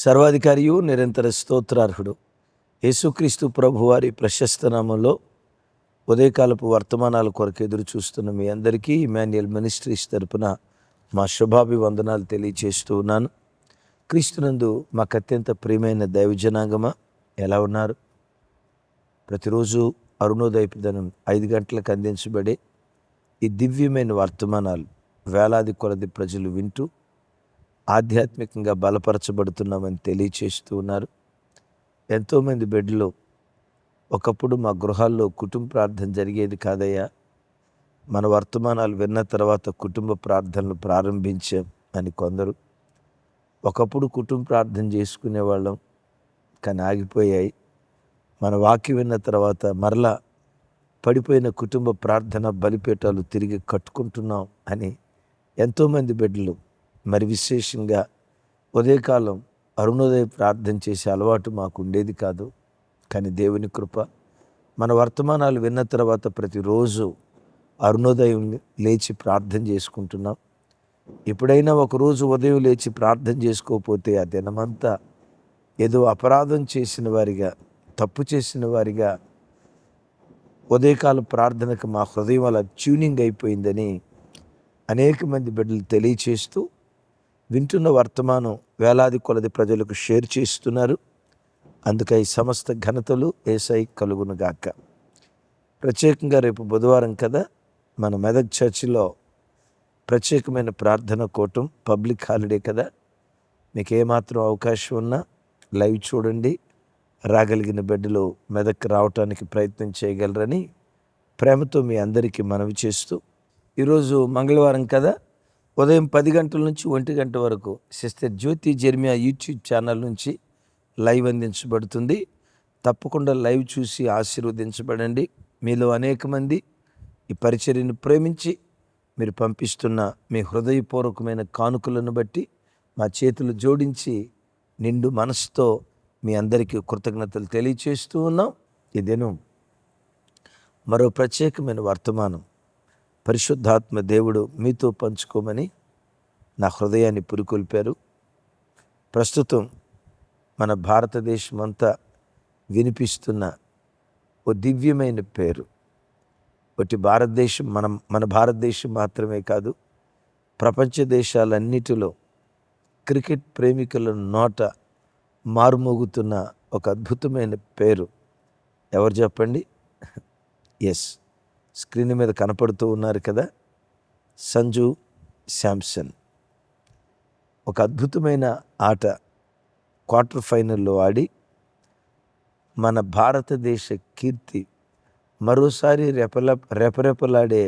సర్వాధికారియు నిరంతర స్తోత్రార్హుడు యేసుక్రీస్తు ప్రభువారి ప్రశస్త నామంలో ఉదయకాలపు వర్తమానాల కొరకు ఎదురు చూస్తున్న మీ అందరికీ ఇమాన్యుయల్ మినిస్ట్రీస్ తరపున మా శుభాభివందనాలు తెలియచేస్తూ ఉన్నాను. క్రీస్తునందు మాకు అత్యంత ప్రియమైన దైవజనాంగమా, ఎలా ఉన్నారు? ప్రతిరోజు అరుణోదయపుదనం 5 గంటలకు అందించబడే ఈ దివ్యమైన వర్తమానాలు వేలాది కొలది ప్రజలు వింటూ ఆధ్యాత్మికంగా బలపరచబడుతున్నామని తెలియచేస్తూ ఉన్నారు. ఎంతోమంది బిడ్డలు ఒకప్పుడు మా గృహాల్లో కుటుంబ ప్రార్థన జరిగేది కాదయ్యా, మన వర్తమానాలు విన్న తర్వాత కుటుంబ ప్రార్థనలు ప్రారంభించాం అని కొందరు. ఒకప్పుడు కుటుంబ ప్రార్థన చేసుకునేవాళ్ళం, కానీ ఆగిపోయాయి. మన వాక్యం విన్న తర్వాత మరలా పడిపోయిన కుటుంబ ప్రార్థన బలిపీఠాలు తిరిగి కట్టుకుంటున్నాం అని ఎంతోమంది బిడ్డలు, మరి విశేషంగా ఉదయకాలం అరుణోదయ ప్రార్థన చేసే అలవాటు మాకు ఉండేది కాదు. కానీ దేవుని కృప, మన వర్తమానాలు విన్న తర్వాత ప్రతిరోజు అరుణోదయం లేచి ప్రార్థన చేసుకుంటున్నాం. ఎప్పుడైనా ఒకరోజు ఉదయం లేచి ప్రార్థన చేసుకోకపోతే ఆ దినమంతా ఏదో అపరాధం చేసిన వారిగా, తప్పు చేసిన వారిగా, ఉదయకాల ప్రార్థనకు మా హృదయం అలా ట్యూనింగ్ అయిపోయిందని అనేక మంది బిడ్డలు తెలియచేస్తూ వింటున్న వర్తమానం వేలాది కొలది ప్రజలకు షేర్ చేస్తున్నారు. అందుకై సమస్త ఘనతలు యేసయ్య కలుగునుగాక. ప్రత్యేకంగా రేపు బుధవారం కదా, మన మెదక్ చర్చిలో ప్రత్యేకమైన ప్రార్థన కూటం, పబ్లిక్ హాలిడే కదా. మీకు ఏమాత్రం అవకాశం ఉన్నా లైవ్ చూడండి. రాగలిగిన బిడ్డలు మెదక్ రావటానికి ప్రయత్నం చేయగలరని ప్రేమతో మీ అందరికీ మనవి చేస్తూ, ఈరోజు మంగళవారం కదా, ఉదయం 10 గంటల నుంచి 1 గంట వరకు సిస్టర్ జ్యోతి జెర్మియా యూట్యూబ్ ఛానల్ నుంచి లైవ్ అందించబడుతుంది. తప్పకుండా లైవ్ చూసి ఆశీర్వదించబడండి. మీలో అనేక మంది ఈ పరిచర్యను ప్రేమించి మీరు పంపిస్తున్న మీ హృదయపూర్వకమైన కానుకలను బట్టి మా చేతులు జోడించి నిండు మనసుతో మీ అందరికీ కృతజ్ఞతలు తెలియచేస్తూ ఉన్నాం. ఇదేను మరో ప్రత్యేకమైన వర్తమానం పరిశుద్ధాత్మ దేవుడు మీతో పంచుకోమని నా హృదయాన్ని పురికొల్పారు. ప్రస్తుతం మన భారతదేశం అంతా వినిపిస్తున్న ఓ దివ్యమైన పేరు. ఒకటి భారతదేశం, మన భారతదేశం మాత్రమే కాదు, ప్రపంచ దేశాలన్నిటిలో క్రికెట్ ప్రేమికుల నోట మారుమోగుతున్న ఒక అద్భుతమైన పేరు. ఎవరు చెప్పండి? ఎస్, స్క్రీన్ మీద కనపడుతూ ఉన్నారు కదా, సంజు శాంసన్. ఒక అద్భుతమైన ఆట క్వార్టర్ ఫైనల్లో ఆడి మన భారతదేశ కీర్తి మరోసారి రెపరెపలాడే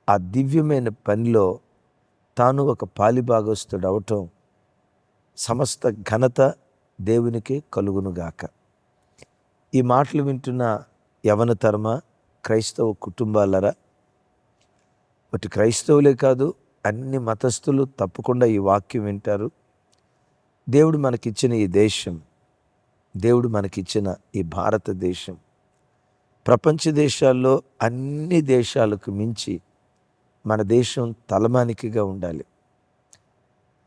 ఆ దివ్యమైన పనిలో తాను ఒక పాలిభాగస్తుడు అవటం, సమస్త ఘనత దేవునికే కలుగునుగాక. ఈ మాటలు వింటున్న యవనతరమా, క్రైస్తవ కుటుంబాలరా, ఒకటి క్రైస్తవులే కాదు, అన్ని మతస్థులు తప్పకుండా ఈ వాక్యం వింటారు. దేవుడు మనకిచ్చిన ఈ దేశం, దేవుడు మనకిచ్చిన ఈ భారతదేశం ప్రపంచ దేశాల్లో అన్ని దేశాలకు మించి మన దేశం తలమానికగా ఉండాలి.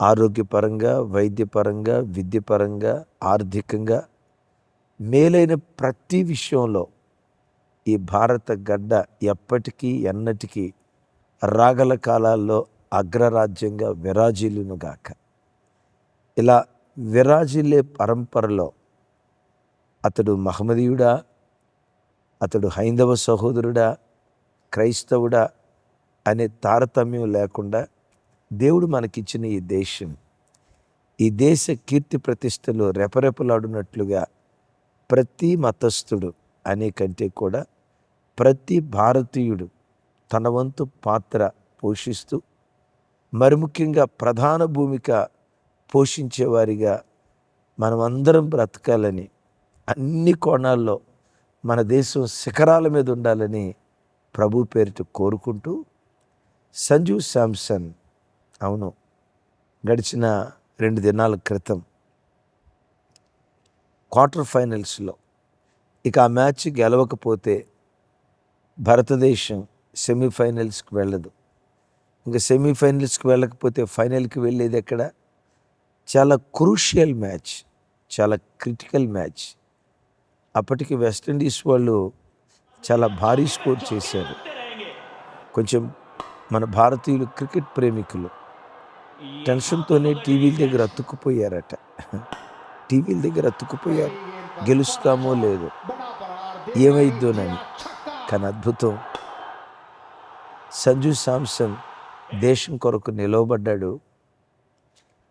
ఆరోగ్యపరంగా, వైద్యపరంగా, విద్యపరంగా, ఆర్థికంగా, మేలైన ప్రతి విషయంలో ఈ భారత గడ్డ ఎప్పటికీ ఎన్నటికీ రాగల కాలాల్లో అగ్రరాజ్యంగా విరాజిల్లునుగాక. ఇలా విరాజిల్లే పరంపరలో అతడు మహమ్మదీయుడా, అతడు హైందవ సహోదరుడా, క్రైస్తవుడా అనే తారతమ్యం లేకుండా దేవుడు మనకిచ్చిన ఈ దేశం, ఈ దేశ కీర్తి ప్రతిష్టలు రెపరెపలాడునట్లుగా ప్రతి మతస్థుడు అనే కంటే కూడా ప్రతి భారతీయుడు తన వంతు పాత్ర పోషిస్తూ, మరి ముఖ్యంగా ప్రధాన భూమిక పోషించేవారిగా మనమందరం బ్రతకాలని, అన్ని కోణాల్లో మన దేశం శిఖరాల మీద ఉండాలని ప్రభు పేరిట కోరుకుంటూ, సంజు శాంసన్, అవును, గడిచిన 2 దినాల క్రితం క్వార్టర్ ఫైనల్స్లో ఇక ఆ మ్యాచ్ గెలవకపోతే భారతదేశం సెమీఫైనల్స్కి వెళ్ళదు. ఇంకా సెమీఫైనల్స్కి వెళ్ళకపోతే ఫైనల్కి వెళ్ళేది ఎక్కడ? చాలా క్రూషియల్ మ్యాచ్, చాలా క్రిటికల్ మ్యాచ్. అప్పటికి వెస్టిండీస్ వాళ్ళు చాలా భారీ స్కోర్ చేశారు. కొంచెం మన భారతీయులు క్రికెట్ ప్రేమికులు టెన్షన్తోనే టీవీల దగ్గర అతుక్కుపోయారట. టీవీల దగ్గర అతుక్కుపోయారు, గెలుస్తామో లేదో, ఏమైద్దోనని. కానీ అద్భుతం, సంజు శాంసన్ దేశం కొరకు నిలవబడ్డాడు.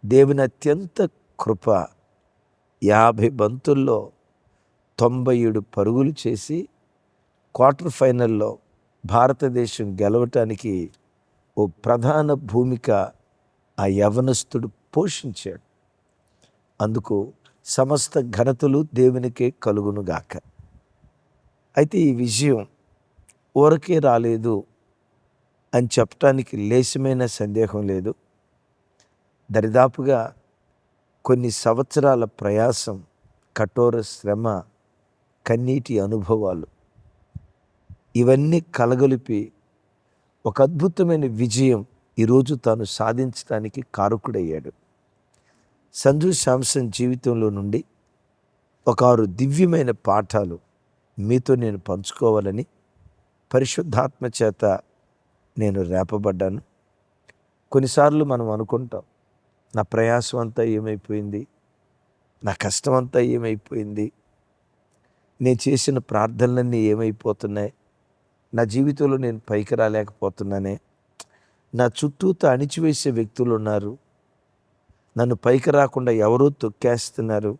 దేవుని అత్యంత కృప, 50 బంతుల్లో 97 పరుగులు చేసి క్వార్టర్ ఫైనల్లో భారతదేశం గెలవటానికి ఓ ప్రధాన భూమిక ఆ యవనస్తుడు పోషించాడు. అందుకు సమస్త ఘనతలు దేవునికే కలుగునుగాక. అయితే ఈ విజయం ఊరకే రాలేదు అని చెప్పటానికి లేశమైన సందేహం లేదు. దరిదాపుగా కొన్ని సంవత్సరాల ప్రయాసం, కఠోర శ్రమ, కన్నీటి అనుభవాలు, ఇవన్నీ కలగలిపి ఒక అద్భుతమైన విజయం ఈరోజు తాను సాధించడానికి కారకుడయ్యాడు. సంజు శాంసన్ జీవితంలో నుండి ఒక 6 దివ్యమైన పాఠాలు మీతో నేను పంచుకోవాలని పరిశుద్ధాత్మ చేత నేను రేపబడ్డాను. కొన్నిసార్లు మనం అనుకుంటాం, నా ప్రయాసం అంతా ఏమైపోయింది, నా కష్టం అంతా ఏమైపోయింది, నేను చేసిన ప్రార్థనలన్నీ ఏమైపోతున్నాయి, నా జీవితంలో నేను పైకి రాలేకపోతున్నానే, నా చుట్టూతో అణిచివేసే వ్యక్తులు ఉన్నారు, నన్ను పైకి రాకుండా ఎవరో తొక్కేస్తున్నారు.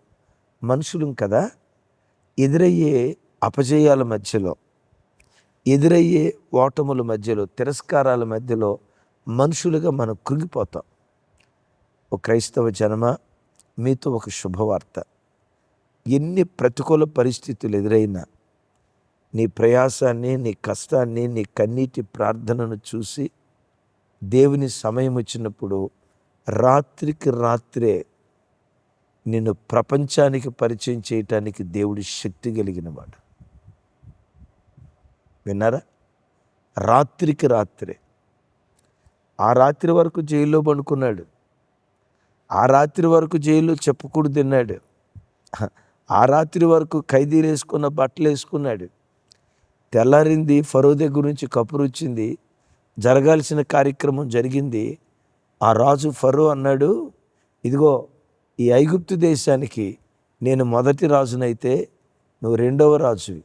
మనుషులం కదా, ఎదురయ్యే అపజయాల మధ్యలో, ఎదురయ్యే ఓటముల మధ్యలో, తిరస్కారాల మధ్యలో మనుషులుగా మనం కృంగిపోతాం. ఓ క్రైస్తవ జనమా, మీతో ఒక శుభవార్త. ఎన్ని ప్రతికూల పరిస్థితులు ఎదురైనా నీ ప్రయాసాన్ని, నీ కష్టాన్ని, నీ కన్నీటి ప్రార్థనను చూసి దేవుని సమయం వచ్చినప్పుడు రాత్రికి రాత్రే నిన్ను ప్రపంచానికి పరిచయం చేయటానికి దేవుడి శక్తి కలిగిన వాడు. విన్నారా? రాత్రికి రాత్రే. ఆ రాత్రి వరకు జైల్లో పడుకున్నాడు, ఆ రాత్రి వరకు జైల్లో చెప్పుకూడు తిన్నాడు, ఆ రాత్రి వరకు ఖైదీలు వేసుకున్న బట్టలు వేసుకున్నాడు. తెల్లారింది, ఫరో దగ్గర నుంచి కబురు వచ్చింది, జరగాల్సిన కార్యక్రమం జరిగింది. ఆ రాజు ఫరో అన్నాడు, ఇదిగో ఈ ఐగుప్తు దేశానికి నేను మొదటి రాజునైతే నువ్వు రెండవ రాజువి.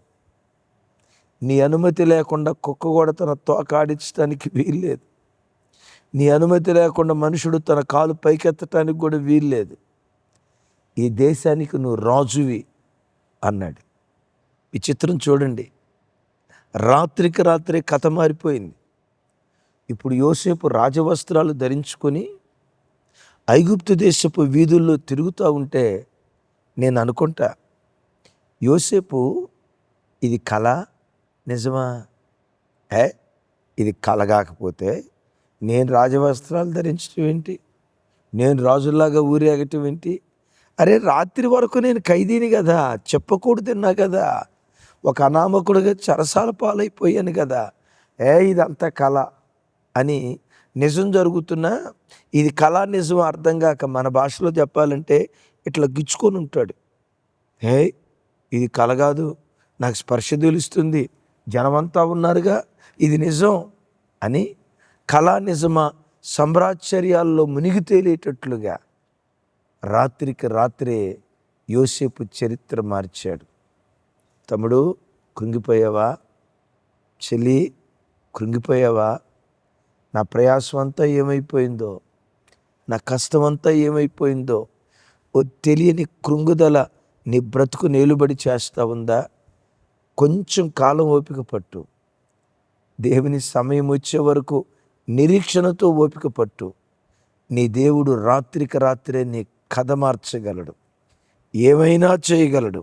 నీ అనుమతి లేకుండా కుక్క కూడా తన తోక ఆడించడానికి వీల్లేదు, నీ అనుమతి లేకుండా మనుషుడు తన కాలు పైకెత్తడానికి కూడా వీల్లేదు, ఈ దేశానికి నువ్వు రాజువి అన్నాడు. ఈ చిత్రం చూడండి, రాత్రికి రాత్రే కథ మారిపోయింది. ఇప్పుడు యోసేపు రాజవస్త్రాలు ధరించుకొని ఐగుప్తు దేశపు వీధుల్లో తిరుగుతూ ఉంటే నేను అనుకుంటా, యోసేపు ఇది కళ నిజమా? ఇది కళ కాకపోతే నేను రాజవస్త్రాలు ధరించడం ఏంటి, నేను రాజుల్లాగా ఊరేగటం ఏంటి? అరే, రాత్రి వరకు నేను ఖైదీని కదా, చెప్పకూడదున్నా కదా, ఒక అనామకుడిగా చెరసాల పాలైపోయాను కదా, ఇదంతా కళ అని నిజం జరుగుతున్నా ఇది కళ నిజం అర్థం కాక మన భాషలో చెప్పాలంటే ఇట్లా గిచ్చుకొని ఉంటాడు. ఇది కళ కాదు, నాకు స్పర్శ తెలుస్తుంది, జనమంతా ఉన్నారుగా, ఇది నిజం అని కళ నిజమా సంభ్రాశ్చర్యాల్లో మునిగి తేలేటట్లుగా రాత్రికి రాత్రే యోసేపు చరిత్ర మార్చాడు. తమ్ముడు, కృంగిపోయావా? చెల్లి, కృంగిపోయావా? నా ప్రయాసం అంతా ఏమైపోయిందో, నా కష్టం అంతా ఏమైపోయిందో, ఓ తెలియని కృంగుదల నీ బ్రతుకు నేలుబడి చేస్తూ ఉందా? కొంచెం కాలం ఓపిక పట్టు. దేవుని సమయం వచ్చే వరకు నిరీక్షణతో ఓపిక పట్టు. నీ దేవుడు రాత్రికి రాత్రే నీ కథ మార్చగలడు, ఏమైనా చేయగలడు.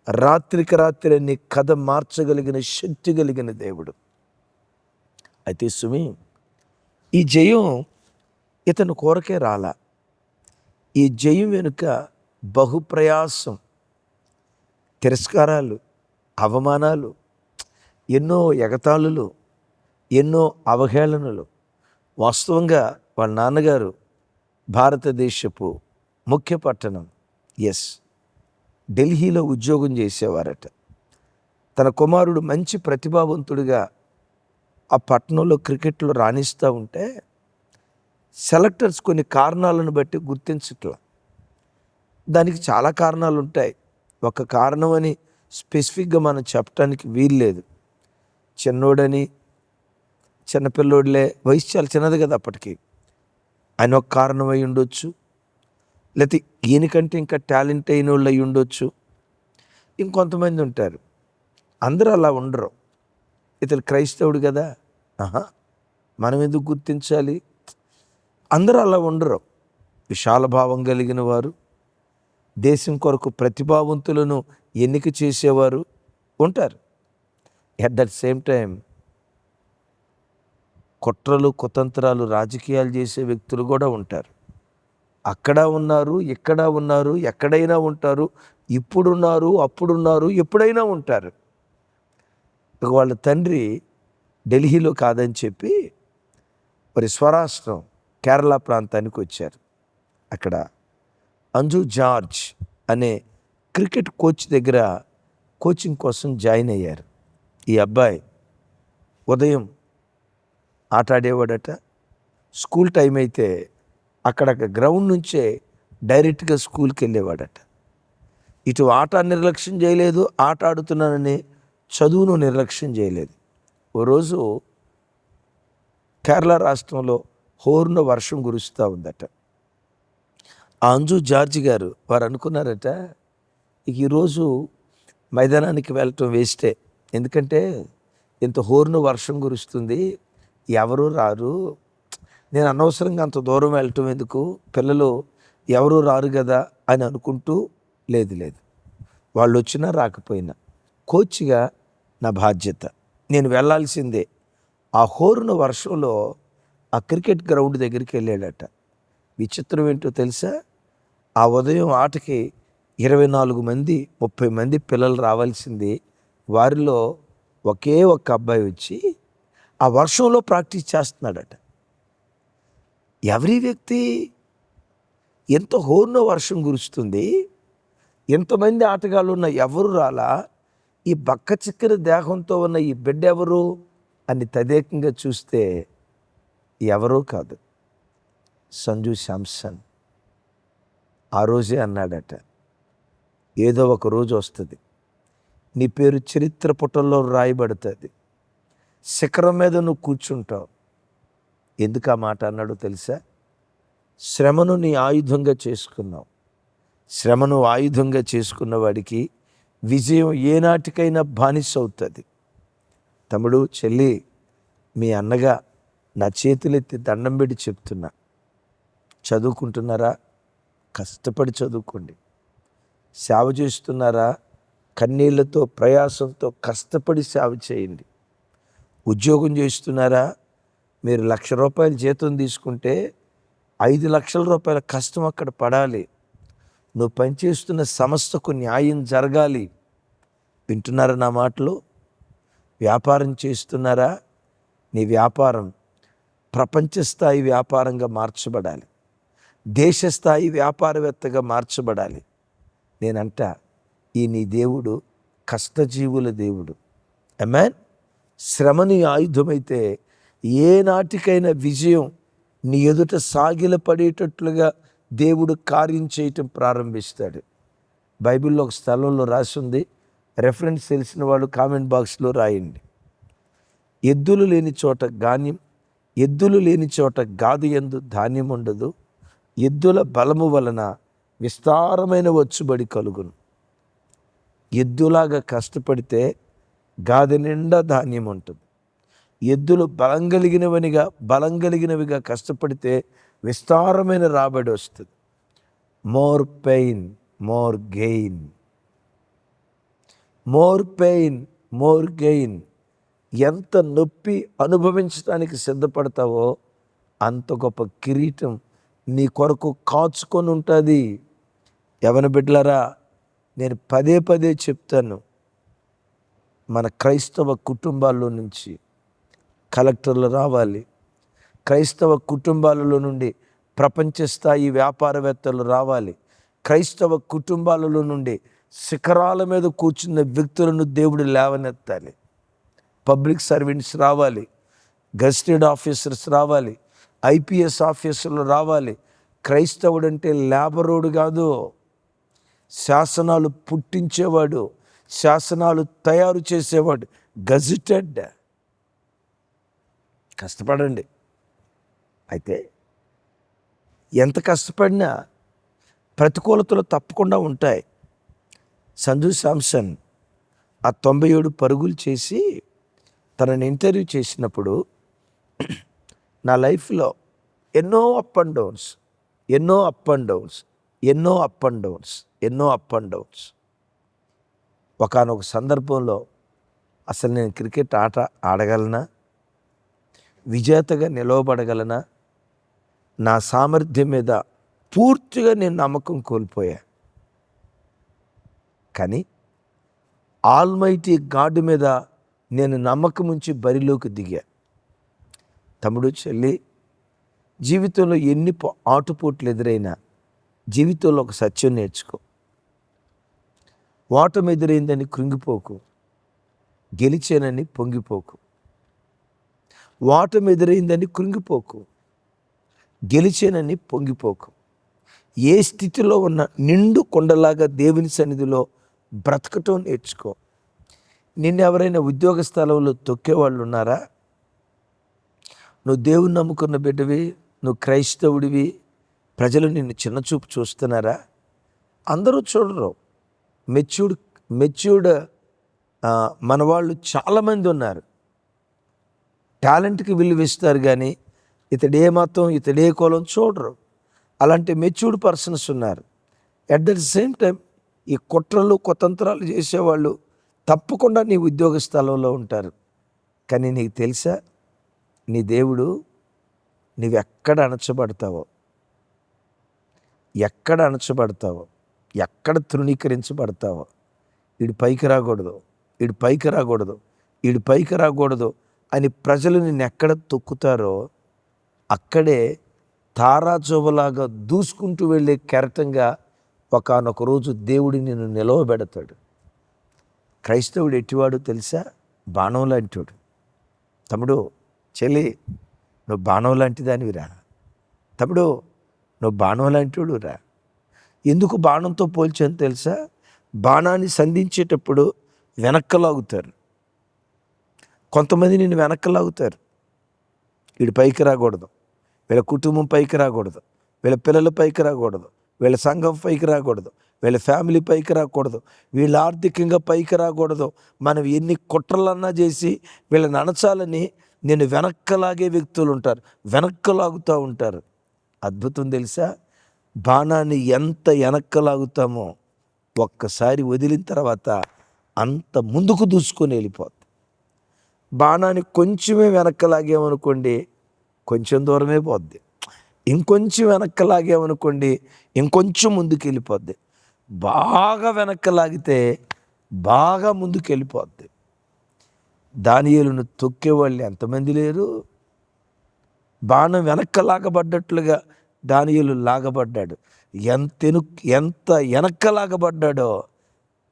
రాత్రికి రాత్రే నీ కథ మార్చగలిగిన శక్తి కలిగిన దేవుడు. అయితే సుమి, ఈ జయం ఇతను కోరకే రాలా. ఈ జయం వెనుక బహుప్రయాసం, తిరస్కారాలు, అవమానాలు, ఎన్నో ఎగతాళులు, ఎన్నో అవహేళనలు. వాస్తవంగా వాళ్ళ నాన్నగారు భారతదేశపు ముఖ్య పట్టణం. ఎస్, ఢిల్లీలో ఉద్యోగం చేసేవారట. తన కుమారుడు మంచి ప్రతిభావంతుడిగా ఆ పట్టణంలో క్రికెట్లో రాణిస్తూ ఉంటే సెలెక్టర్స్ కొన్ని కారణాలను బట్టి గుర్తించట్లా. దానికి చాలా కారణాలు ఉంటాయి. ఒక కారణం అని స్పెసిఫిక్గా మనం చెప్పడానికి వీల్లేదు. చిన్నోడని, చిన్నపిల్లోడిలే, వయసు చాలా చిన్నది కదా అప్పటికి, ఆయన ఒక కారణం అయి ఉండొచ్చు. లేకపోతే ఈయనకంటే ఇంకా టాలెంట్ అయిన వాళ్ళు అయి ఉండొచ్చు. ఇంకొంతమంది ఉంటారు, అందరూ అలా ఉండరు. ఇతను క్రైస్తవుడు కదా, మనం ఎందుకు గుర్తించాలి? అందరూ అలా ఉండరు. విశాల భావం కలిగిన వారు, దేశం కొరకు ప్రతిభావంతులను ఎన్నిక చేసేవారు ఉంటారు. ఎట్ దట్ సేమ్ టైం కుట్రలు, కుతంత్రాలు, రాజకీయాలు చేసే వ్యక్తులు కూడా ఉంటారు. అక్కడ ఉన్నారు, ఇక్కడ ఉన్నారు, ఎక్కడైనా ఉంటారు. ఇప్పుడున్నారు, అప్పుడున్నారు, ఎప్పుడైనా ఉంటారు. వాళ్ళ తండ్రి ఢిల్లీలో కాదని చెప్పి మరి స్వరాష్ట్రం కేరళ ప్రాంతానికి వచ్చారు. అక్కడ అంజు జార్జ్ అనే క్రికెట్ కోచ్ దగ్గర కోచింగ్ కోసం జాయిన్ అయ్యారు. ఈ అబ్బాయి ఉదయం ఆట ఆడేవాడట. స్కూల్ టైం అయితే అక్కడ గ్రౌండ్ నుంచే డైరెక్ట్గా స్కూల్కి వెళ్ళేవాడట. ఇటు ఆట నిర్లక్ష్యం చేయలేదు, ఆట ఆడుతున్నానని చదువును నిర్లక్ష్యం చేయలేదు. ఓ రోజు కేరళ రాష్ట్రంలో హోరున వర్షం కురుస్తూ ఉందట. ఆ అంజు జార్జి గారు వారు అనుకున్నారట, ఈరోజు మైదానానికి వెళ్ళటం వేస్టే, ఎందుకంటే ఇంత హోరున వర్షం కురుస్తుంది, ఎవరు రారు, నేను అనవసరంగా అంత దూరం వెళ్ళటం ఎందుకు, పిల్లలు ఎవరు రారు కదా అని అనుకుంటూ, లేదు వాళ్ళు వచ్చినా రాకపోయినా కోచ్గా నా బాధ్యత, నేను వెళ్ళాల్సిందే. ఆ హోరున వర్షంలో ఆ క్రికెట్ గ్రౌండ్ దగ్గరికి వెళ్ళాడట. విచిత్రం ఏంటో తెలుసా? ఆ ఉదయం ఆటకి 24 మంది 30 మంది పిల్లలు రావాల్సింది, వారిలో ఒకే ఒక్క అబ్బాయి వచ్చి ఆ వర్షంలో ప్రాక్టీస్ చేస్తున్నాడట. ఎవరి వ్యక్తి? ఎంత హోరున వర్షం కురుస్తుంది, ఎంతమంది ఆటగాళ్ళు ఉన్న ఎవరు రాలా, ఈ బక్క చిక్కని దేహంతో ఉన్న ఈ బిడ్డ ఎవరు అని తదేకంగా చూస్తే ఎవరో కాదు, సంజు శాంసన్. ఆ రోజే అన్నాడట, ఏదో ఒక రోజు వస్తుంది, నీ పేరు చరిత్ర పుటల్లో రాయబడుతుంది, శిఖరం మీద నువ్వు కూర్చుంటావు. ఎందుకు ఆ మాట అన్నాడో తెలుసా? శ్రమను నీ ఆయుధంగా చేసుకున్నావు. శ్రమను ఆయుధంగా చేసుకున్న వాడికి విజయం ఏనాటికైనా బానిస అవుతుంది. తమ్ముడు, చెల్లి, మీ అన్నగా నా చేతులెత్తి దండం పెట్టి చెప్తున్నా, చదువుకుంటున్నారా? కష్టపడి చదువుకోండి. సేవ చేస్తున్నారా? కన్నీళ్లతో, ప్రయాసంతో కష్టపడి సేవ చేయండి. ఉద్యోగం చేస్తున్నారా? మీరు 1,00,000 రూపాయలు జీతం తీసుకుంటే 5 లక్షల రూపాయల కష్టం అక్కడ పడాలి. నువ్వు పనిచేస్తున్న సంస్థకు న్యాయం జరగాలి. వింటున్నారా నా మాటలు? వ్యాపారం చేస్తున్నారా? నీ వ్యాపారం ప్రపంచ స్థాయి వ్యాపారంగా మార్చబడాలి, దేశస్థాయి వ్యాపారవేత్తగా మార్చబడాలి. నేనంట, ఈ నీ దేవుడు కష్టజీవుల దేవుడు. ఆమేన్. శ్రమని ఆయుధమైతే ఏనాటికైనా విజయం నీ ఎదుట సాగిల పడేటట్లుగా దేవుడు కార్యం చేయటం ప్రారంభిస్తాడు. బైబిల్లో ఒక స్థలంలో రాసి ఉంది, రెఫరెన్స్ తెలిసిన వాళ్ళు కామెంట్ బాక్స్లో రాయండి. ఎద్దులు లేని చోట గాది యందు ధాన్యం ఉండదు, ఎద్దుల బలము వలన విస్తారమైన వచ్చుబడి కలుగును. ఎద్దులాగా కష్టపడితే గాది నిండా ధాన్యం ఉంటుంది. ఎద్దులు బలం కలిగినవిగా కష్టపడితే విస్తారమైన రాబడి వస్తుంది. More pain more gain, more pain more gain. ఎంత నొప్పి అనుభవించడానికి సిద్ధపడతావో అంత గొప్ప కిరీటం నీ కొరకు కాచుకొని ఉంటుంది. యవన బిడ్డలారా, నేను పదే పదే చెప్తాను, మన క్రైస్తవ కుటుంబాల్లో నుంచి కలెక్టర్లు రావాలి, క్రైస్తవ కుటుంబాలలో నుండి ప్రపంచ స్థాయి వ్యాపారవేత్తలు రావాలి. క్రైస్తవ కుటుంబాలలో నుండి శిఖరాల మీద కూర్చున్న వ్యక్తులను దేవుడు లేవనెత్తాలి. పబ్లిక్ సర్వెంట్స్ రావాలి, గెస్టెడ్ ఆఫీసర్స్ రావాలి, ఐపీఎస్ ఆఫీసర్లు రావాలి. క్రైస్తవుడు అంటే లేబరోడు కాదు, శాసనాలు పుట్టించేవాడు, శాసనాలు తయారు చేసేవాడు, గజిటెడ్. కష్టపడండి. అయితే ఎంత కష్టపడినా ప్రతికూలతలు తప్పకుండా ఉంటాయి. సంజు శాంసన్ ఆ 97 పరుగులు చేసి తనని ఇంటర్వ్యూ చేసినప్పుడు, నా లైఫ్లో ఎన్నో అప్ అండ్ డౌన్స్, ఎన్నో అప్ అండ్ డౌన్స్, ఎన్నో అప్ అండ్ డౌన్స్, ఎన్నో అప్ అండ్ డౌన్స్. ఒకానొక సందర్భంలో అసలు నేను క్రికెట్ ఆట ఆడగలనా, విజేతగా నిలవబడగలనా, నా సామర్థ్యం మీద పూర్తిగా నేను నమ్మకం కోల్పోయా. కానీ ఆల్మైటీ గాడ్ మీద నేను నమ్మకం ఉంచి బరిలోకి దిగా. తమ్ముడు, చెల్లి, జీవితంలో ఎన్ని ఆటుపోట్లు ఎదురైనా జీవితంలో ఒక సత్యం నేర్చుకో. ఓటమి ఎదురైందని కృంగిపోకు, గెలిచానని పొంగిపోకు. ఓటమి ఎదురైందని కృంగిపోకు, గెలిచానని పొంగిపోకు. ఏ స్థితిలో ఉన్న నిండు కొండలాగా దేవుని సన్నిధిలో బ్రతకటం నేర్చుకో. నిన్ను ఎవరైనా ఉద్యోగ స్థలంలో తొక్కేవాళ్ళు ఉన్నారా? నువ్వు దేవుని నమ్ముకున్న బిడ్డవి, నువ్వు క్రైస్తవుడివి, ప్రజలు నిన్ను చిన్నచూపు చూస్తున్నారా? అందరూ చూడరు. మెచ్యూర్డ్ మన వాళ్ళు చాలామంది ఉన్నారు. టాలెంట్కి విలువ ఇస్తారు, కానీ ఇతడే మతం, ఇతడే కులం చూడరు. అలాంటి మెచ్యూర్డ్ పర్సన్స్ ఉన్నారు. అట్ ద సేమ్ టైం ఈ కుట్రలు కుతంత్రాలు చేసేవాళ్ళు తప్పకుండా నీ ఉద్యోగ స్థలంలో ఉంటారు. కానీ నీకు తెలుసా, నీ దేవుడు నీవెక్కడ అణచబడతావో, ఎక్కడ అణచబడతావో, ఎక్కడ తృణీకరించబడతావో, వీడు పైకి రాకూడదు, వీడు పైకి రాకూడదు, వీడు పైకి రాకూడదు అని ప్రజలు నిన్ను ఎక్కడ తొక్కుతారో అక్కడే తారాజోవలాగా దూసుకుంటూ వెళ్ళే కెరటంగా ఒకానొక రోజు దేవుడు నిన్ను నిలవబెడతాడు. క్రైస్తవుడు ఎట్టివాడు తెలుసా? బాణం లాంటివాడు. తమ్ముడు, చెల్లి, నువ్వు బాణం లాంటి దానివిరా. తమ్ముడు, నువ్వు బాణం లాంటివాడు రా. ఎందుకు బాణంతో పోల్చాను తెలుసా? బాణాన్ని సంధించేటప్పుడు వెనక్కలాగుతారు. కొంతమంది నిన్ను వెనక్కలాగుతారు. వీడు పైకి రాకూడదు, వీళ్ళ కుటుంబం పైకి రాకూడదు, వీళ్ళ పిల్లల పైకి రాకూడదు, వీళ్ళ సంఘం పైకి రాకూడదు, వీళ్ళ ఫ్యామిలీ పైకి రాకూడదు, వీళ్ళు ఆర్థికంగా పైకి రాకూడదు. మనం ఎన్ని కుట్రలన్నా చేసి వీళ్ళని అణచాలని నేను వెనక్కలాగే వ్యక్తులు ఉంటారు, వెనక్కలాగుతూ ఉంటారు. అద్భుతం తెలుసా? బాణాన్ని ఎంత వెనక్కలాగుతామో ఒక్కసారి వదిలిన తర్వాత అంత ముందుకు దూసుకొని వెళ్ళిపోతుంది. బాణాన్ని కొంచెమే వెనక్కలాగేమనుకోండి, కొంచెం దూరమే పోద్ది. ఇంకొంచెం వెనక్కలాగేమనుకోండి, ఇంకొంచెం ముందుకు వెళ్ళిపోద్ది. బాగా వెనక్కలాగితే బాగా ముందుకు వెళ్ళిపోద్ది. దానియేలును తొక్కేవాళ్ళు ఎంతమంది లేరు? బాణం వెనక్కలాగబడ్డట్లుగా దానియేలు లాగబడ్డాడు. ఎంత వెనక్కలాగబడ్డాడో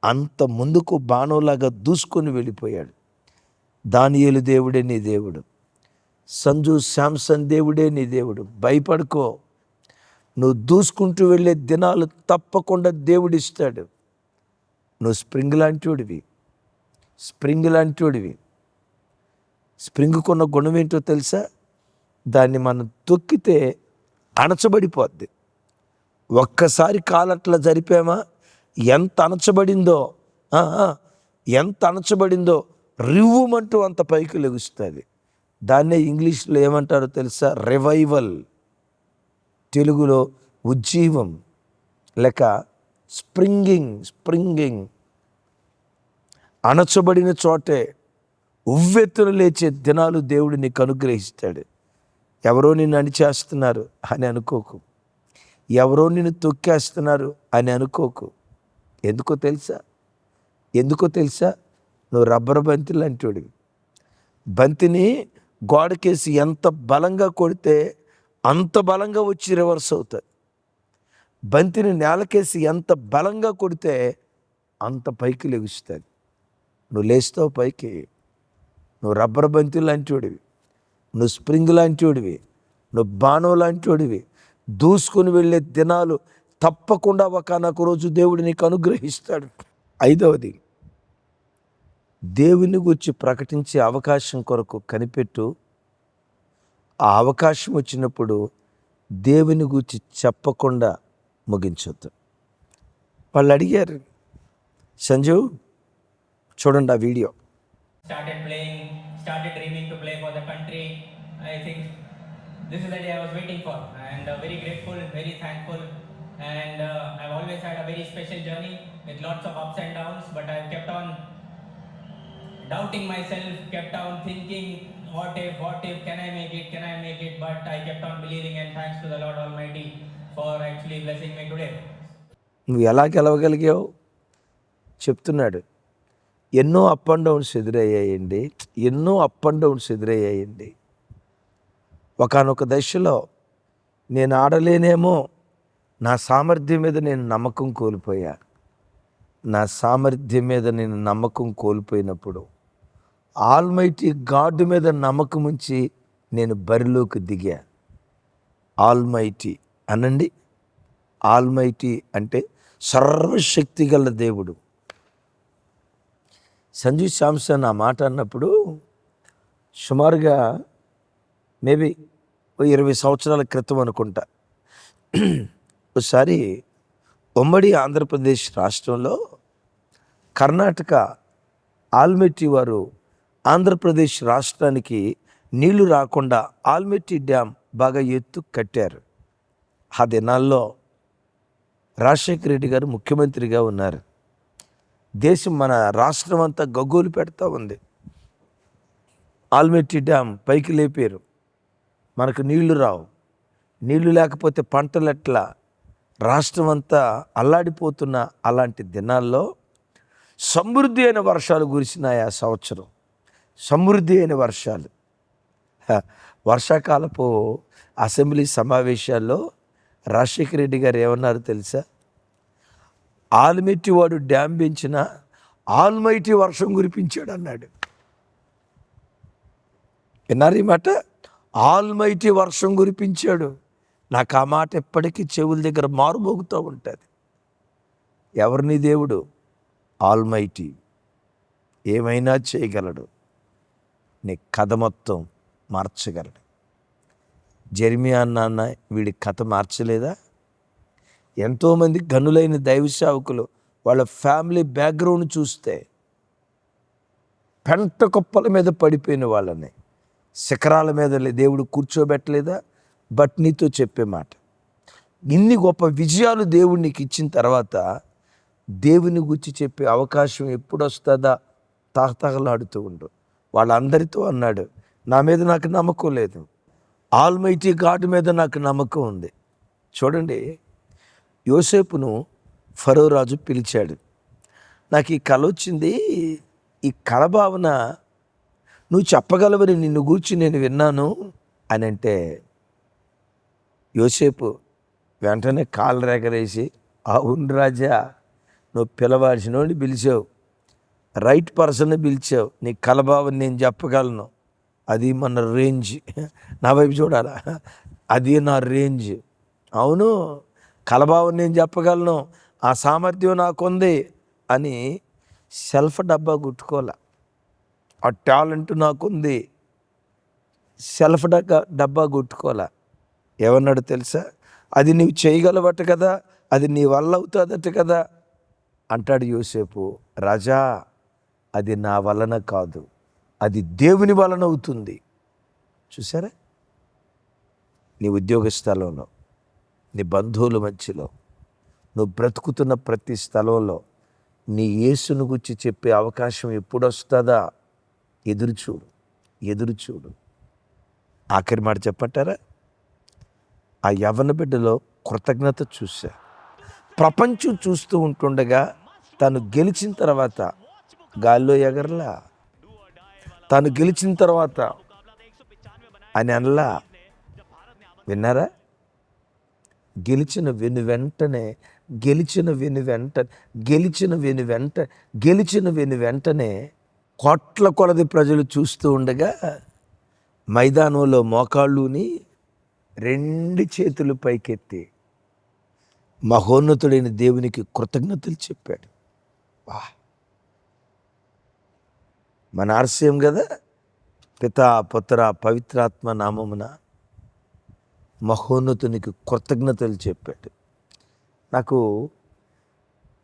అంత ముందుకు బాణంలాగా దూసుకొని వెళ్ళిపోయాడు. దానియేలు దేవుడే నీ దేవుడు. సంజు శాంసన్ దేవుడే నీ దేవుడు. భయపడుకో. నువ్వు దూసుకుంటూ వెళ్ళే దినాలు తప్పకుండా దేవుడిస్తాడు. నువ్వు స్ప్రింగ్ లాంటివాడివి, స్ప్రింగ్ లాంటివాడివి. స్ప్రింగ్కున్న గుణం ఏంటో తెలుసా? దాన్ని మనం తొక్కితే అణచబడిపోద్ది. ఒక్కసారి కాలట్లా జరిపామా, ఎంత అణచబడిందో, ఎంత అణచబడిందో రివ్వుమంటూ అంత పైకి లెగుస్తుంది. దాన్నే ఇంగ్లీష్లో ఏమంటారో తెలుసా? రివైవల్. తెలుగులో ఉజ్జీవం లేక స్ప్రింగింగ్. అణచబడిన చోటే ఉవ్వెత్తున లేచే దినాలు దేవుడు నీకు అనుగ్రహిస్తాడు. ఎవరో నిన్ను అణిచేస్తున్నారు అని అనుకోకు, ఎవరో నిన్ను తొక్కేస్తున్నారు అని అనుకోకు. ఎందుకో తెలుసా? నువ్వు రబ్బర్ బంతి లాంటివాడివి. బంతిని గోడకేసి ఎంత బలంగా కొడితే అంత బలంగా వచ్చి రివర్స్ అవుతుంది. బంతిని నేలకేసి ఎంత బలంగా కొడితే అంత పైకి లెగుస్తుంది. నువ్వు లేస్తావు పైకి. నువ్వు రబ్బర్ బంతి లాంటివాడివి, నువ్వు స్ప్రింగ్ లాంటివాడివి, నువ్వు బాణం లాంటివాడివి. దూసుకుని వెళ్ళే దినాలు తప్పకుండా ఒకనొక రోజు దేవుడు నీకు అనుగ్రహిస్తాడు. 5వది, దేవుని గురించి ప్రకటించే అవకాశం కొరకు కనిపెట్టు. ఆ అవకాశం వచ్చినప్పుడు దేవుని గురించి చెప్పకుండా ముగించొద్దు. వాళ్ళు అడిగారు, సంజీవ్ చూడండి ఆ video. Started playing, started dreaming to play for the country. I think this is the day I was waiting for, and very grateful, very thankful, and I've always had a very special journey with lots of ups and downs, but I've kept on doubting myself, kept on thinking, what if, can I make it, but I kept on believing, and thanks to the Lord Almighty for actually blessing me today. నువ్వు ఎలా గెలవగలిగావు చెప్తున్నాడు. ఎన్నో up and downs ఎదురయ్యాయండి. ఒకానొక దశలో నేను ఆడలేనేమో, నా సామర్థ్యం మీద నేను నమ్మకం కోల్పోయినప్పుడు ఆల్మైటీ గాడ్ మీద నమ్మకం ఉంచి నేను బరిలోకి దిగా. ఆల్మైటీ అనండి. ఆల్మైటీ అంటే సర్వశక్తి గల దేవుడు. సంజు శాంసన్ ఆ మాట అన్నప్పుడు సుమారుగా మేబీ 20 సంవత్సరాల క్రితం అనుకుంటా. ఒకసారి ఉమ్మడి ఆంధ్రప్రదేశ్ రాష్ట్రంలో కర్ణాటక ఆల్మెట్టి వారు ఆంధ్రప్రదేశ్ రాష్ట్రానికి నీళ్లు రాకుండా ఆల్మెట్టి డ్యామ్ బాగా ఎత్తు కట్టారు. ఆ దినాల్లో రాజశేఖర రెడ్డి గారు ముఖ్యమంత్రిగా ఉన్నారు. దేశం, మన రాష్ట్రం అంతా గగ్గోలు పెడతా ఉంది. ఆల్మెట్టి డ్యామ్ పైకి లేపారు, మనకు నీళ్లు రావు, నీళ్లు లేకపోతే పంటలు ఎట్లా, రాష్ట్రం అంతా అల్లాడిపోతున్న అలాంటి దినాల్లో సమృద్ధి అయిన వర్షాలు కురిసినాయి. ఆ సంవత్సరం సమృద్ధి అయిన వర్షాలు. వర్షాకాలపు అసెంబ్లీ సమావేశాల్లో రాజశేఖర రెడ్డి గారు ఏమన్నారు తెలుసా? ఆల్మెట్టి వాడు డ్యామ్ పెంచిన ఆల్మైటీ వర్షం కురిపించాడు అన్నాడు. విన్నారు ఈ మాట? ఆల్మైటీ వర్షం కురిపించాడు. నాకు ఆ మాట ఎప్పటికీ చెవుల దగ్గర మారుమోగుతూ ఉంటుంది. ఎవరిని దేవుడు? ఆల్మైటీ. ఏమైనా చేయగలడు. నీ కథ మొత్తం మార్చగలడు. జెర్మియా నాన్న వీడి కథ మార్చలేదా? ఎంతోమంది గనులైన దైవ సేవకులు వాళ్ళ ఫ్యామిలీ బ్యాక్గ్రౌండ్ చూస్తే పెంట కుప్పల మీద పడిపోయిన వాళ్ళని శిఖరాల మీద దేవుడు కూర్చోబెట్టలేదా? బట్ నీతో చెప్పే మాట, ఇన్ని గొప్ప విజయాలు దేవుడు నీకు ఇచ్చిన తర్వాత దేవుని గురించి చెప్పే అవకాశం ఎప్పుడు వస్తుందా తహతహలాడుతూ ఉండు. వాళ్ళందరితో అన్నాడు, నా మీద నాకు నమ్మకం లేదు, ఆల్మైటీ గాడ్ మీద నాకు నమ్మకం ఉంది. చూడండి, యోసేపును ఫరో రాజు పిలిచాడు. నాకు ఈ కల వచ్చింది, ఈ కల భావన నువ్వు చెప్పగలవని నిన్ను గూర్చి నేను విన్నాను అని అంటే, యోసేపు వెంటనే కాళ్ళు రేగరేసి, అవును రాజా, నువ్వు పిలవాల్సినోడిని పిలిచావు, రైట్ పర్సన్ని పిలిచావు, నీ కలభావం నేను చెప్పగలను, అది మన రేంజ్. నా వైపు చూడాలా, అది నా రేంజ్. అవును, కలభావం నేను చెప్పగలను, ఆ సామర్థ్యం నాకుంది అని సెల్ఫ్ డబ్బా గుట్టుకోలే. ఆ టాలెంట్ నాకుంది, సెల్ఫ్ డబ్బా గుట్టుకోలే. ఏమన్నాడు తెలుసా? అది నీవు చేయగలవట కదా, అది నీ వల్ల అవుతుందట కదా అంటాడు యోసేపు. రాజా, అది నా వలన కాదు, అది దేవుని వలన అవుతుంది. చూసారా? నీ ఉద్యోగ స్థలంలో, నీ బంధువుల మధ్యలో, నువ్వు బ్రతుకుతున్న ప్రతి స్థలంలో నీ యేసును గురించి చెప్పే అవకాశం ఎప్పుడు వస్తుందా? ఎదురుచూడు. ఆఖరి మాట చెప్పంటారా? ఆ యవ్వన బిడ్డలో కృతజ్ఞత చూశా. ప్రపంచం చూస్తూ ఉంటుండగా తను గెలిచిన తర్వాత గాల్లో ఎగరలా, తను గెలిచిన తర్వాత అని అనలా, విన్నారా? గెలిచిన వెను వెంటనే గెలిచిన వెను వెంట గెలిచిన వెను వెంట గెలిచిన వెను వెంటనే కోట్ల కొలది ప్రజలు చూస్తూ ఉండగా మైదానంలో మోకాళ్ళుని 2 చేతులు పైకెత్తి మహోన్నతుడైన దేవునికి కృతజ్ఞతలు చెప్పాడు. వా, మన ఆర్సీఎం కదా, పితా పుత్ర పవిత్రాత్మ నామమున మహోన్నతునికి కృతజ్ఞతలు చెప్పాడు. నాకు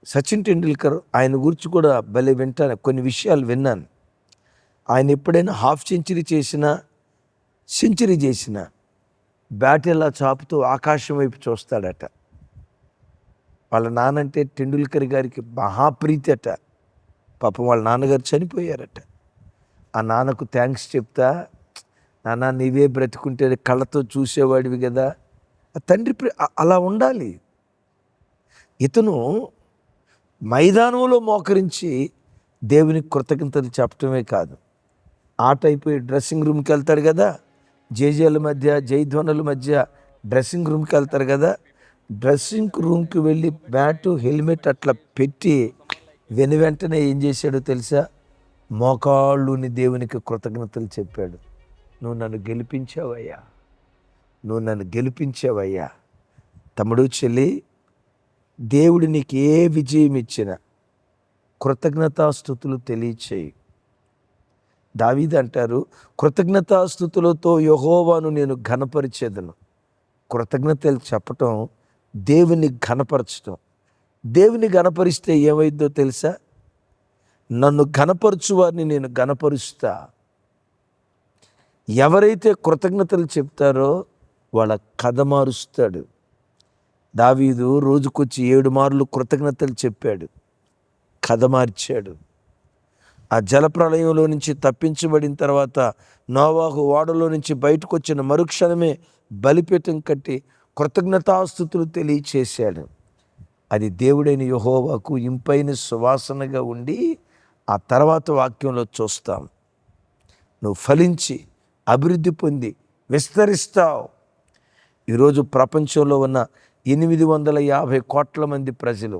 సచిన్ టెండూల్కర్ ఆయన గురించి కూడా భలే వింటాను, కొన్ని విషయాలు విన్నాను. ఆయన ఎప్పుడైనా హాఫ్ సెంచరీ చేసినా సెంచరీ చేసినా బ్యాట్ ఇలా చాపుతూ ఆకాశం వైపు చూస్తాడట. వాళ్ళ నాన్నంటే టెండూల్కర్ గారికి మహాప్రీతి అట. పాపం వాళ్ళ నాన్నగారు చనిపోయారట. ఆ నాన్నకు థ్యాంక్స్ చెప్తా, నాన్న నీవే బ్రతుకుంటే కళ్ళతో చూసేవాడివి కదా. ఆ తండ్రి అలా ఉండాలి. ఇతను మైదానంలో మోకరించి దేవునికి కృతజ్ఞతలు చెప్పటమే కాదు, ఆట అయిపోయి డ్రెస్సింగ్ రూమ్కి వెళ్తాడు కదా, జేజేల మధ్య జయధ్వనుల మధ్య డ్రెస్సింగ్ రూమ్కి వెళ్తారు కదా, డ్రెస్సింగ్ రూమ్కి వెళ్ళి బ్యాటు హెల్మెట్ అట్లా పెట్టి వెంటనే ఏం చేశాడో తెలుసా? మోకాళ్ళుని దేవునికి కృతజ్ఞతలు చెప్పాడు. నువ్వు నన్ను గెలిపించావయ్యా, నువ్వు నన్ను గెలిపించావయ్యా. తమ్ముడు చెల్లి, దేవుడు నీకు ఏ విజయం ఇచ్చినా కృతజ్ఞతాస్తుతులు తెలియచేయి. దావీదు అంటారు, కృతజ్ఞతాస్తుతులతో యెహోవాను నేను ఘనపరిచేదను. కృతజ్ఞతలు చెప్పటం దేవుని ఘనపరచటం. దేవుని ఘనపరిస్తే ఏమైందో తెలుసా? నన్ను ఘనపరచు వారిని నేను ఘనపరుస్తా. ఎవరైతే కృతజ్ఞతలు చెప్తారో వాళ్ళ కథ మారుస్తాడు. దావీదు రోజుకొచ్చి 7 మార్లు కృతజ్ఞతలు చెప్పాడు, కథ మార్చాడు. ఆ జలప్రళయంలో నుంచి తప్పించబడిన తర్వాత నోవాహు ఓడలో నుంచి బయటకు వచ్చిన మరుక్షణమే బలిపీఠం కట్టి కృతజ్ఞతాస్తుతులు తెలియచేశాడు. అది దేవుడైన యెహోవాకు ఇంపైన సువాసనగా ఉండి ఆ తర్వాత వాక్యంలో చూస్తాం, నువ్వు ఫలించి అభివృద్ధి పొంది విస్తరిస్తావు. ఈరోజు ప్రపంచంలో ఉన్న 850 కోట్ల మంది ప్రజలు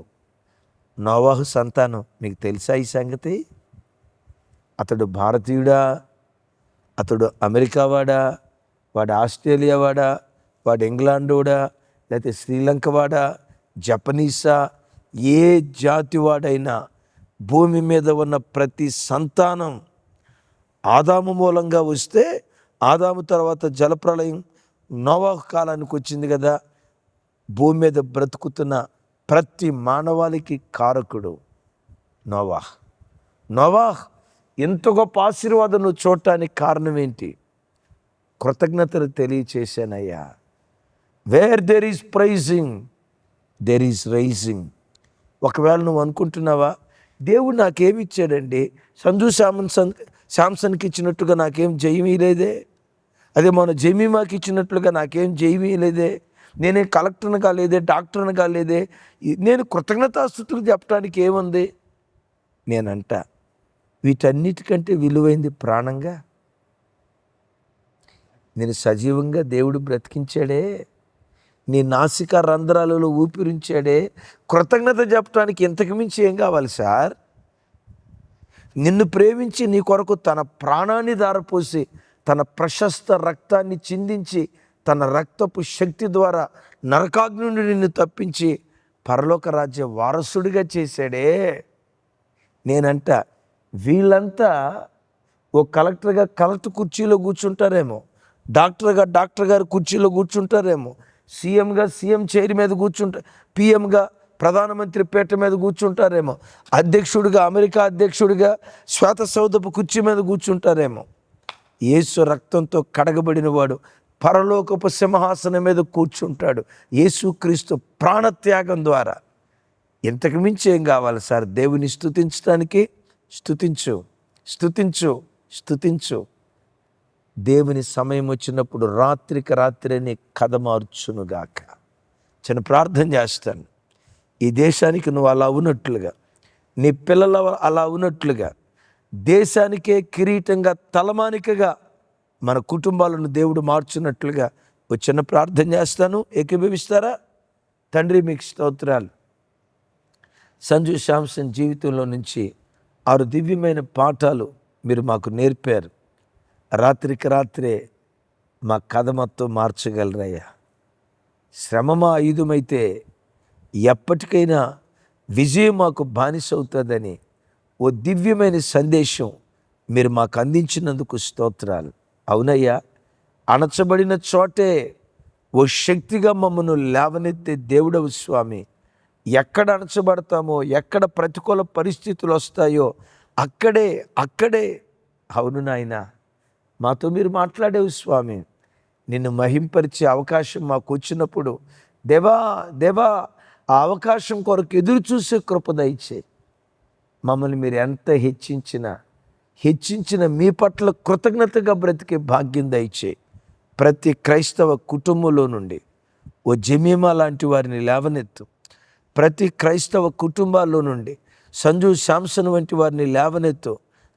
నోవాహు సంతానం. మీకు తెలుసా ఈ సంగతి? అతడు భారతీయుడా, అతడు అమెరికా వాడా, వాడు ఆస్ట్రేలియా వాడా, వాడు ఇంగ్లాండోడా, లేకపోతే శ్రీలంక వాడా, జపనీసా, ఏ జాతి వాడైనా భూమి మీద ఉన్న ప్రతి సంతానం ఆదాము మూలంగా వస్తే, ఆదాము తర్వాత జలప్రళయం నోవాహు కాలానికి వచ్చింది కదా, భూమి మీద బ్రతుకుతున్న ప్రతి మానవాళికి కారకుడు నోవాహ్. నోవాహ్ ఎంత గొప్ప ఆశీర్వాదం నువ్వు చూడటానికి కారణం ఏంటి? కృతజ్ఞతలు తెలియచేశానయ్యా. Where there is praising there is raising. ఒకవేళ నువ్వు అనుకుంటున్నావా, దేవుడు నాకేమి ఇచ్చాడండి, సంజు శాంసన్కి ఇచ్చినట్టుగా నాకేం జయమీ లేదే, అదే మన జమీమాకి ఇచ్చినట్లుగా నాకేం జయమీ లేదే, నేనే కలెక్టర్ని కాలేదే, డాక్టర్ని కాలేదే, నేను కృతజ్ఞతాస్తుతులు చెప్పడానికి ఏముంది? నేనంట వీటన్నిటికంటే విలువైంది ప్రాణంగా నేను సజీవంగా దేవుడు బ్రతికించాడే, నీ నాసిక రంధ్రాలలో ఊపిరించాడే. కృతజ్ఞత చెప్పడానికి ఇంతకు మించి ఏం కావాలి సార్? నిన్ను ప్రేమించి నీ కొరకు తన ప్రాణాన్ని ధారపోసి తన ప్రశస్త రక్తాన్ని చిందించి తన రక్తపు శక్తి ద్వారా నరకాగ్ని నుండి నిన్ను తప్పించి పరలోక రాజ్య వారసుడిగా చేశాడే. నేనంట వీళ్ళంతా ఓ కలెక్టర్గా కలెక్టర్ కుర్చీలో కూర్చుంటారేమో, డాక్టర్ గారు కుర్చీలో కూర్చుంటారేమో, సీఎంగా సీఎం చైర్ మీద కూర్చుంటారు, పిఎంగా ప్రధానమంత్రి పీట మీద కూర్చుంటారేమో, అధ్యక్షుడిగా అమెరికా అధ్యక్షుడిగా శ్వేత సౌధపు కుర్చీ మీద కూర్చుంటారేమో. యేసు రక్తంతో కడగబడిన వాడు పరలోకపు సింహాసనం మీద కూర్చుంటాడు. యేసుక్రీస్తు ప్రాణత్యాగం ద్వారా. ఇంతకు మించి ఏం కావాలి సార్ దేవుని స్తుతించడానికి? స్తుతించు, స్తుతించు, స్తుతించు. దేవుని సమయం వచ్చినప్పుడు రాత్రికి రాత్రిని కథ మార్చునుగాక. చిన్న ప్రార్థన చేస్తాను. ఈ దేశానికి నువ్వు అలా ఉన్నట్లుగా, నీ పిల్లలు అలా ఉన్నట్లుగా, దేశానికే కిరీటంగా తలమానికగా మన కుటుంబాలను దేవుడు మార్చున్నట్లుగా ఓ చిన్న ప్రార్థన చేస్తాను, ఏకీభవిస్తారా? తండ్రి మీకు స్తోత్రాలు. సంజు శాంసన్ జీవితంలో నుంచి 6 దివ్యమైన పాఠాలు మీరు మాకు నేర్పారు. రాత్రికి రాత్రే మా కథ మొత్తం మార్చగలరయ్యా. శ్రమ మా ఆయుధమైతే ఎప్పటికైనా విజయం మాకు బానిసవుతుందని ఓ దివ్యమైన సందేశం మీరు మాకు అందించినందుకు స్తోత్రాలు. అవునయ్యా, అణచబడిన చోటే ఓ శక్తిగా మమ్మను లేవనెత్తే దేవుడవు స్వామి. ఎక్కడ అణచబడతామో, ఎక్కడ ప్రతికూల పరిస్థితులు వస్తాయో అక్కడే అవును నాయన, మాతో మీరు మాట్లాడేవు స్వామి. నిన్ను మహింపరిచే అవకాశం మాకు వచ్చినప్పుడు దేవా ఆ అవకాశం కొరకు ఎదురు చూసే కృప దయచేయి. మమ్మల్ని మీరు ఎంత హెచ్చించిన మీ పట్ల కృతజ్ఞతగా బ్రతికే భాగ్యం దయచేయి. ప్రతి క్రైస్తవ కుటుంబంలో నుండి ఓ జమీమా లాంటి వారిని లేవనెత్తు. ప్రతి క్రైస్తవ కుటుంబాల్లో నుండి సంజు శాంసన్ వంటి వారిని లేవనెత్తు.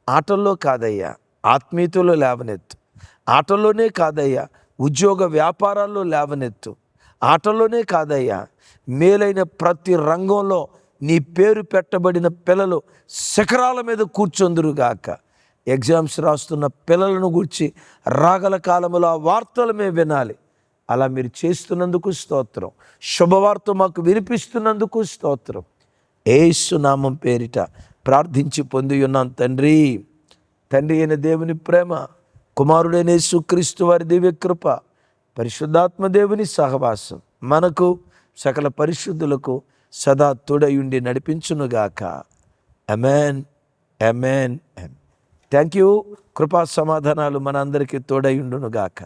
ఆటల్లో కాదయ్యా, ఆత్మీయతలో లేవనెత్తు. ఆటల్లోనే కాదయ్యా, ఉద్యోగ వ్యాపారాల్లో లేవనెత్తు. ఆటల్లోనే కాదయ్యా, మేలైన ప్రతి రంగంలో నీ పేరు పెట్టబడిన పిల్లలు శిఖరాల మీద కూర్చొందురుగాక. ఎగ్జామ్స్ రాస్తున్న పిల్లలను గూర్చి రాగల కాలంలో ఆ వార్తలు మేము వినాలి. అలా మీరు చేస్తున్నందుకు స్తోత్రం. శుభవార్త మాకు వినిపిస్తున్నందుకు స్తోత్రం. యేసు నామం పేరిట ప్రార్థించి పొంది ఉన్నాం తండ్రి. తండ్రి అయిన దేవుని ప్రేమ, కుమారుడైన యేసుక్రీస్తు వారి దివ్యకృప, పరిశుద్ధాత్మ దేవుని సహవాసం మనకు సకల పరిశుద్ధులకు సదా తోడయుండి నడిపించునుగాక. ఆమేన్, ఆమేన్. Thank you. కృపా సమాధానాలు మన అందరికీ తోడయుండునుగాక.